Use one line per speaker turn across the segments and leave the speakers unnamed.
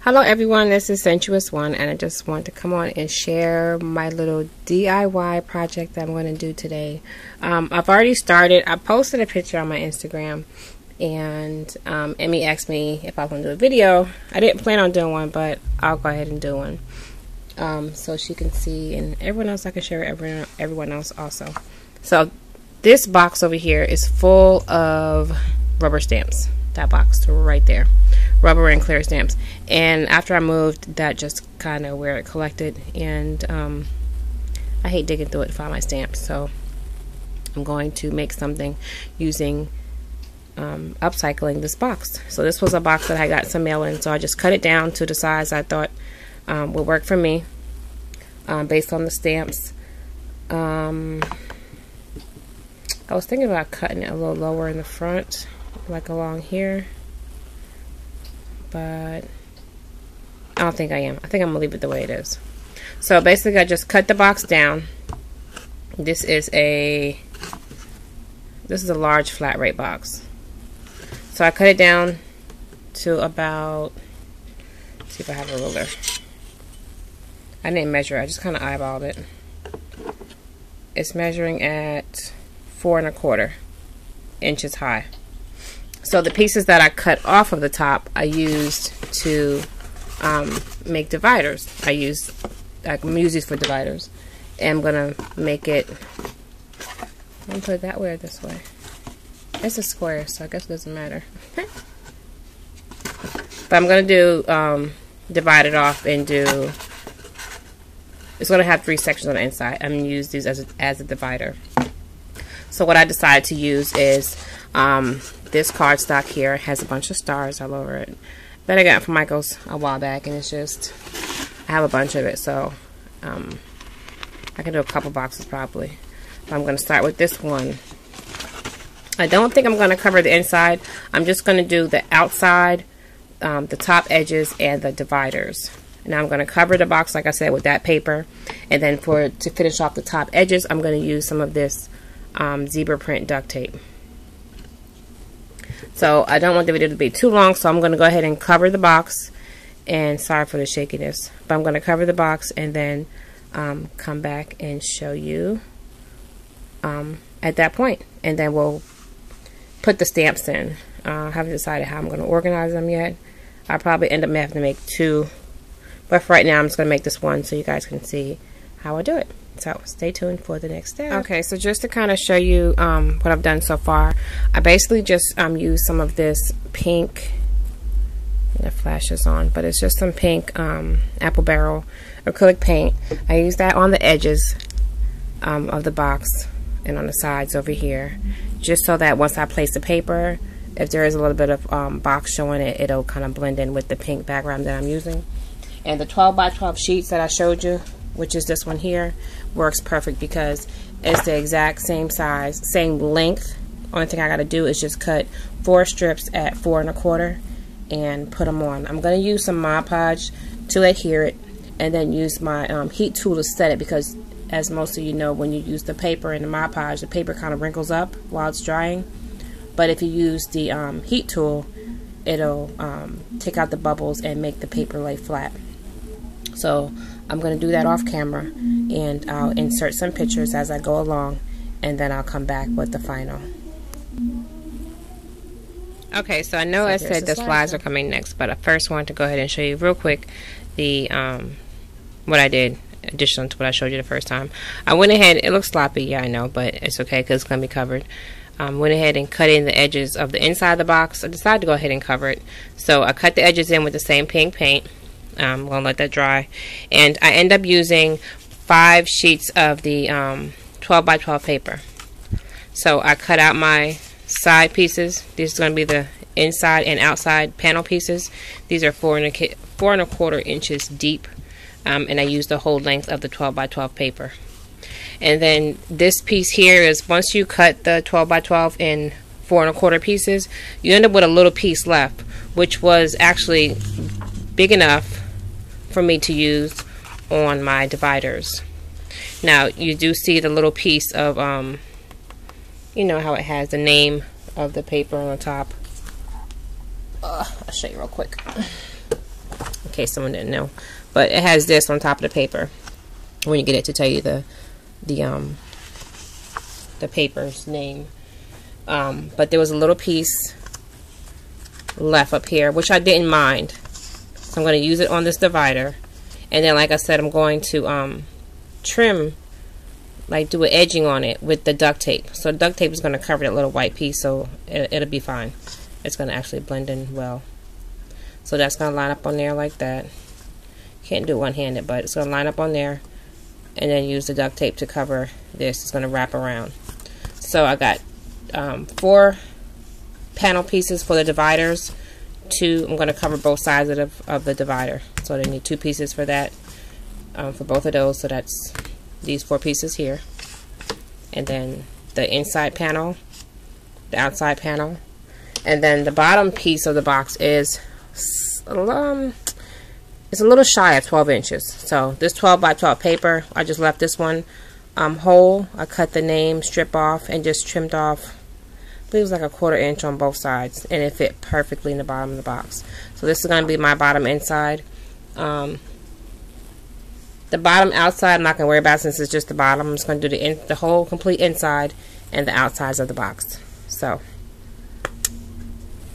Hello everyone, this is Sensuous One, and I just want to come on and share my little DIY project that I'm going to do today. I've already started. I posted a picture on my Instagram, and Emmy asked me if I was going to do a video. I didn't plan on doing one, but I'll go ahead and do one. So she can see, and everyone else I can share with everyone else also. So this box over here is full of rubber stamps. That box right there, rubber and clear stamps. And after I moved, that just kind of where it collected, and I hate digging through it to find my stamps, so I'm going to make something using upcycling this box. So this was a box that I got some mail in, so I just cut it down to the size I thought would work for me based on the stamps. I was thinking about cutting it a little lower in the front, like along here, but I don't think I am. I think I'm gonna leave it the way it is. So basically I just cut the box down. This is a large flat rate box. So I cut it down to about, let's see if I have a ruler. I didn't measure it, I just kind of eyeballed it. It's measuring at 4 1/4 inches high. So the pieces that I cut off of the top, I used to make dividers. I can use these for dividers. And I'm gonna make it. I'm gonna put it that way or this way. It's a square, so I guess it doesn't matter. But I'm gonna do divide it off and do. It's gonna have 3 sections on the inside. I'm gonna use these as a divider. So what I decided to use is this cardstock here. Has a bunch of stars all over it that I got from Michael's a while back, and it's just, I have a bunch of it, so I can do a couple boxes probably. But I'm going to start with this one. I don't think I'm going to cover the inside. I'm just going to do the outside, the top edges, and the dividers. Now I'm going to cover the box, like I said, with that paper, and then to finish off the top edges, I'm going to use some of this zebra print duct tape. So I don't want the video to be too long, so I'm going to go ahead and cover the box. And sorry for the shakiness, but I'm going to cover the box and then come back and show you at that point. And then we'll put the stamps in. I haven't decided how I'm going to organize them yet. I'll probably end up having to make 2, but for right now I'm just going to make this one so you guys can see how I do it. So stay tuned for the next step. Okay, so just to kind of show you what I've done so far, I basically just used some of this pink, and it flashes on, but it's just some pink apple barrel acrylic paint. I used that on the edges of the box and on the sides over here, just so that once I place the paper, if there is a little bit of box showing it, it'll kind of blend in with the pink background that I'm using. And the 12 by 12 sheets that I showed you, which is this one here, works perfect because it's the exact same size, same length. Only thing I got to do is just cut 4 strips at 4 1/4 and put them on. I'm going to use some Mod Podge to adhere it, and then use my heat tool to set it, because as most of you know, when you use the paper and the Mod Podge, the paper kind of wrinkles up while it's drying. But if you use the heat tool, it'll take out the bubbles and make the paper lay flat. So I'm going to do that off camera, and I'll insert some pictures as I go along, and then I'll come back with the final. Okay, so I know I said the slides are coming next, but I first want to go ahead and show you real quick the what I did additional to what I showed you the first time. I went ahead, it looks sloppy, yeah I know, but it's okay because it's going to be covered. Went ahead and cut in the edges of the inside of the box. I decided to go ahead and cover it. So I cut the edges in with the same pink paint. I'm going to let that dry, and I end up using 5 sheets of the 12 by 12 paper. So I cut out my side pieces. These are going to be the inside and outside panel pieces. These are 4 1/4 inches deep, and I used the whole length of the 12 by 12 paper. And then this piece here is, once you cut the 12 by 12 in 4 1/4 pieces, you end up with a little piece left, which was actually big enough for me to use on my dividers. Now you do see the little piece of you know how it has the name of the paper on the top. I'll show you real quick. case someone didn't know. But it has this on top of the paper when you get it to tell you the paper's name. But there was a little piece left up here, which I didn't mind. So I'm going to use it on this divider. And then, like I said, I'm going to trim, like do an edging on it with the duct tape. So duct tape is going to cover that little white piece, so it'll be fine. It's going to actually blend in well. So that's going to line up on there like that. Can't do it one-handed, but it's going to line up on there. And then use the duct tape to cover this. It's going to wrap around. So I got 4 panel pieces for the dividers. 2, I'm going to cover both sides of the divider. So they need 2 pieces for that, for both of those. So that's these 4 pieces here. And then the inside panel, the outside panel. And then the bottom piece of the box is it's a little shy of 12 inches. So this 12 by 12 paper, I just left this one whole. I cut the name strip off and just trimmed off, I believe it was like a 1/4 inch on both sides, and it fit perfectly in the bottom of the box. So this is going to be my bottom inside. The bottom outside I'm not going to worry about since it's just the bottom. I'm just going to do the whole complete inside and the outsides of the box. So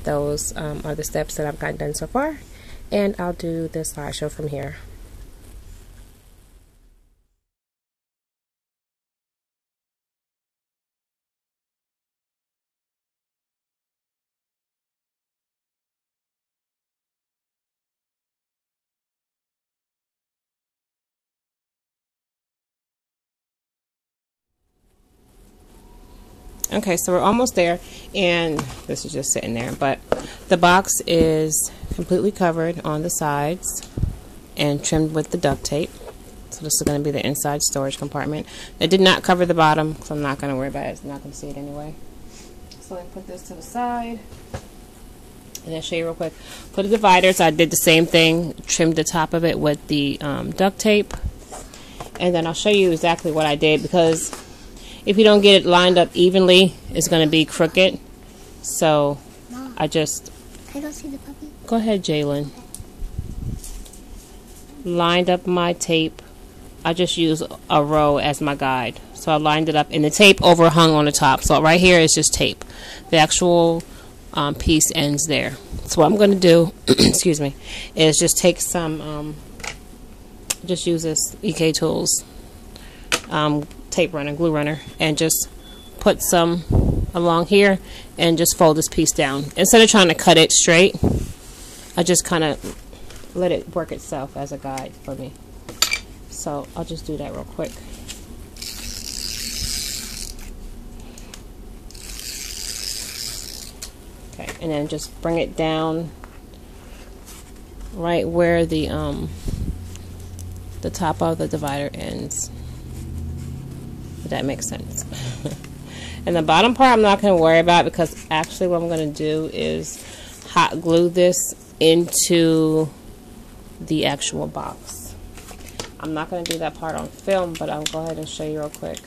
those are the steps that I've gotten done so far, and I'll do the slideshow from here. Okay, so we're almost there, and this is just sitting there, but the box is completely covered on the sides and trimmed with the duct tape. So this is going to be the inside storage compartment. It did not cover the bottom, so I'm not going to worry about it. I'm not going to see it anyway. So let me put this to the side, and I'll show you real quick. For the dividers, I did the same thing, trimmed the top of it with the duct tape, and then I'll show you exactly what I did, because if you don't get it lined up evenly, it's going to be crooked. So
Mom,
I just...
Can I go see the puppy?
Go ahead, Jalen. Lined up my tape. I just use a row as my guide. So I lined it up, and the tape overhung on the top. So right here is just tape. The actual piece ends there. So what I'm going to do, excuse me, is just take some, just use this EK Tools tape runner, glue runner, and just put some along here and just fold this piece down. Instead of trying to cut it straight, I just kind of let it work itself as a guide for me. So I'll just do that real quick. Okay, and then just bring it down right where the top of the divider ends. If that makes sense. And the bottom part I'm not going to worry about, because actually what I'm going to do is hot glue this into the actual box. I'm not going to do that part on film, but I'll go ahead and show you real quick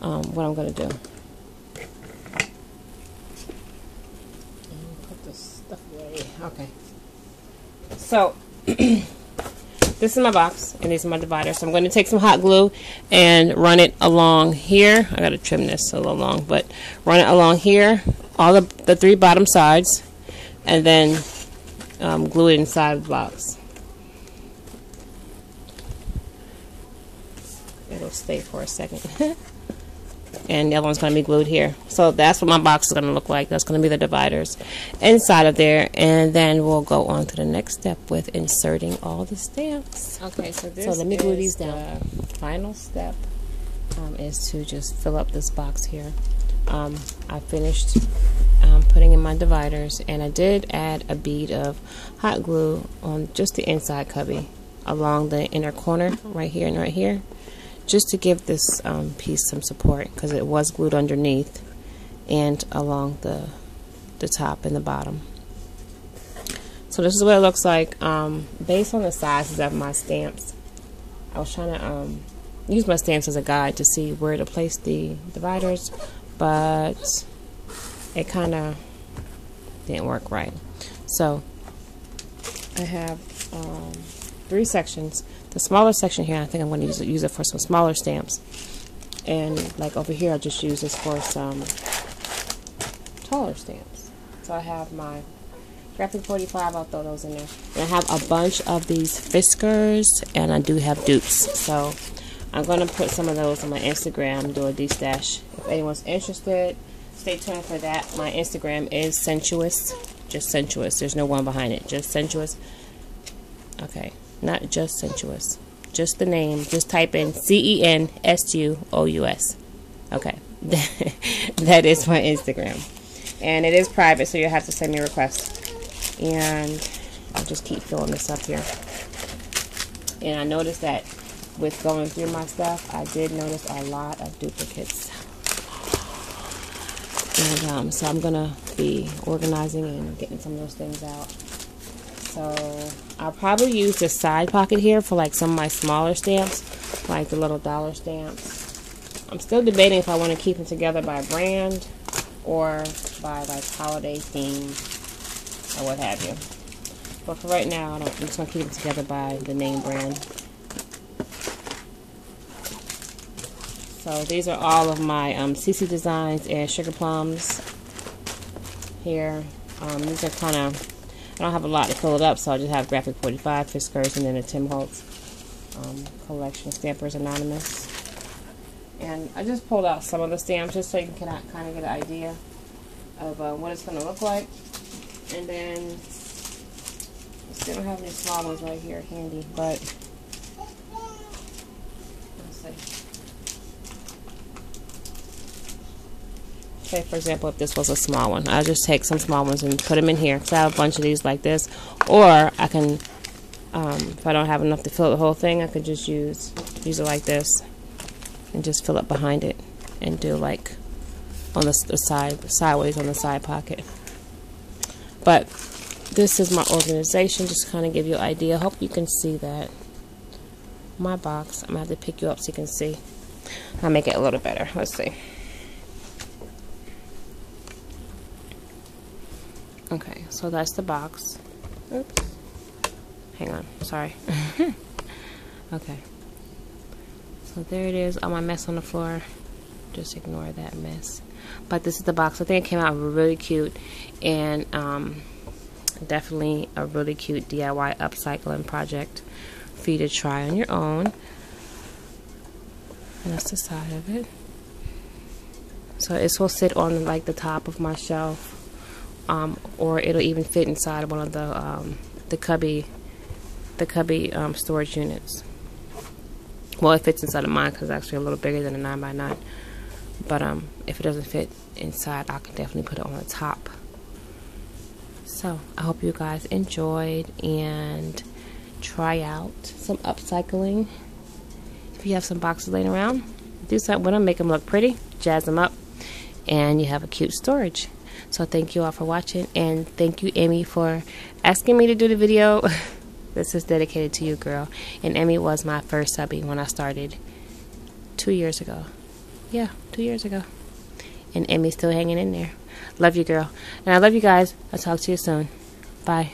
what I'm going to do. Put this stuff away. Okay. So this is my box, and these are my dividers. So I'm going to take some hot glue and run it along here. I got to trim this a little long, but run it along here, all the 3 bottom sides, and then glue it inside the box. It'll stay for a second. And the other one's going to be glued here. So that's what my box is going to look like. That's going to be the dividers inside of there. And then we'll go on to the next step with inserting all the stamps. Okay, so let me glue these down. The final step is to just fill up this box here. I finished putting in my dividers, and I did add a bead of hot glue on just the inside cubby along the inner corner right here and right here, just to give this piece some support, because it was glued underneath and along the top and the bottom. So this is what it looks like based on the sizes of my stamps. I was trying to use my stamps as a guide to see where to place the dividers, but it kind of didn't work right. So I have 3 sections. The smaller section here, I think I'm going to use it for some smaller stamps. And like over here, I'll just use this for some taller stamps. So I have my graphic 45, I'll throw those in there. And I have a bunch of these Fiskars, and I do have dupes. So I'm going to put some of those on my Instagram, do a de-stash. If anyone's interested, stay tuned for that. My Instagram is sensuous, just sensuous. There's no one behind it, just sensuous. Okay, not just sensuous, just the name. Just type in CENSUOUS. Okay, that is my Instagram, and it is private, so you'll have to send me a request. And I'll just keep filling this up here. And I noticed that with going through my stuff, I did notice a lot of duplicates. And so I'm gonna be organizing and getting some of those things out. So I'll probably use the side pocket here for like some of my smaller stamps, like the little dollar stamps. I'm still debating if I want to keep them together by brand or by like holiday theme or what have you. But for right now, I'm just going to keep them together by the name brand. So these are all of my CC Designs and Sugar Plums here. These are kind of, I don't have a lot to fill it up, so I just have graphic 45, Fiskars, and then a Tim Holtz collection, Stampers Anonymous. And I just pulled out some of the stamps just so you can kind of get an idea of what it's going to look like. And then, I still don't have any small ones right here handy, but let's see. Say, for example, if this was a small one, I'll just take some small ones and put them in here. Because I have a bunch of these like this. Or I can, if I don't have enough to fill the whole thing, I could just use it like this. And just fill up behind it. And do like on the side, sideways on the side pocket. But this is my organization, just to kind of give you an idea. Hope you can see that. My box, I'm going to have to pick you up so you can see. I'll make it a little better. Let's see. Okay, so that's the box. Oops. Hang on, sorry. Okay. So there it is, all my mess on the floor. Just ignore that mess. But this is the box. I think it came out really cute, and definitely a really cute DIY upcycling project for you to try on your own. And that's the side of it. So it will sit on like the top of my shelf, or it'll even fit inside one of the cubby storage units. Well, it fits inside of mine because it's actually a little bigger than a 9x9. But if it doesn't fit inside, I can definitely put it on the top. So I hope you guys enjoyed and try out some upcycling. If you have some boxes laying around, do something with them, make them look pretty, jazz them up, and you have a cute storage. So thank you all for watching, and thank you, Emmy, for asking me to do the video. This is dedicated to you, girl. And Emmy was my first subby when I started 2 years ago. Yeah, 2 years ago. And Emmy's still hanging in there. Love you, girl. And I love you guys. I'll talk to you soon. Bye.